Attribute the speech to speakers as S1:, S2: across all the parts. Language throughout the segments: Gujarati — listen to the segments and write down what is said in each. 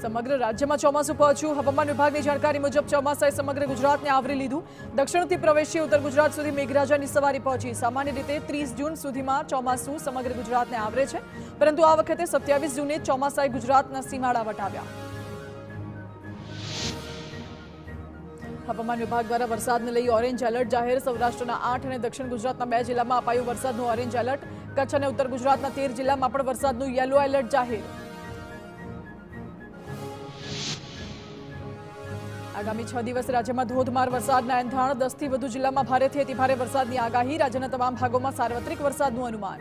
S1: સમગ્ર રાજ્યમાં ચોમાસું પહોંચ્યું। હવામાન વિભાગની જાણકારી મુજબ ચોમાસાએ સમગ્ર ગુજરાતને આવરી લીધું। દક્ષિણથી પ્રવેશી ઉત્તર ગુજરાત સુધી મેઘરાજાની સવારી પહોંચી। સામાન્ય રીતે 30 જૂન સુધીમાં ચોમાસું સમગ્ર ગુજરાતને આવરે છે, પરંતુ આ વખતે 27 જૂને ચોમાસાએ ગુજરાતના સીમાડા વટાવ્યા। હવામાન વિભાગ દ્વારા વરસાદને લઈ ઓરેન્જ એલર્ટ જાહેર। સૌરાષ્ટ્રના 8 અને દક્ષિણ ગુજરાતના 2 જિલ્લામાં અપાયું વરસાદનું ઓરેન્જ એલર્ટ। કચ્છ અને ઉત્તર ગુજરાતના 13 જિલ્લામાં પણ વરસાદનું યલો એલર્ટ જાહેર। આગામી 6 દિવસ રાજ્યમાં ધોધમાર વરસાદના એંધાણ। 10 થી વધુ જિલ્લામાં ભારેથી અતિભારે વરસાદની આગાહી। રાજ્યના તમામ ભાગોમાં સાર્વત્રિક વરસાદનું અનુમાન।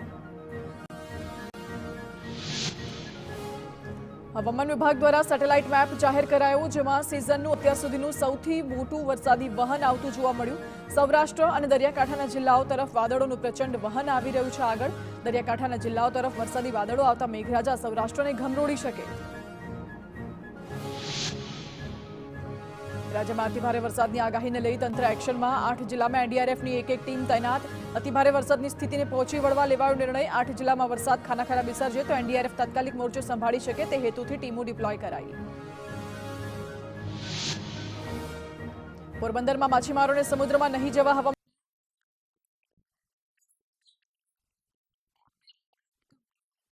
S1: હવામાન વિભાગ દ્વારા સેટેલાઇટ મેપ જાહેર કરાયો, જેમાં સિઝનનું અત્યાર સુધીનું સૌથી મોટું વરસાદી વહન આવતું જોવા મળ્યું। સૌરાષ્ટ્ર અને દરિયાકાંઠાના જિલ્લાઓ તરફ વાદળોનું પ્રચંડ વહન આવી રહ્યું છે આગળ। દરિયાકાંઠાના જિલ્લાઓ તરફ વરસાદી વાદળો આવતા મેઘરાજા સૌરાષ્ટ્રને ઘમરોળી શકે। રાજ્યમાં અતિભારે વરસાદની આગાહીને લઈ તંત્ર એક્શનમાં। 8 જિલ્લામાં એનડીઆરએફની એક ટીમ તૈનાત। અતિભારે વરસાદની સ્થિતિને પહોંચી વળવા લેવાયો નિર્ણય। 8 જિલ્લામાં વરસાદ ખાનાખરા વિસર્જે તો એનડીઆરએફ તાત્કાલિક મોરચો સંભાળી શકે તે હેતુથી ટીમો ડિપ્લોય કરાઈ। પોરબંદરમાં માછીમારોને સમુદ્રમાં નહીં જવા હવામાન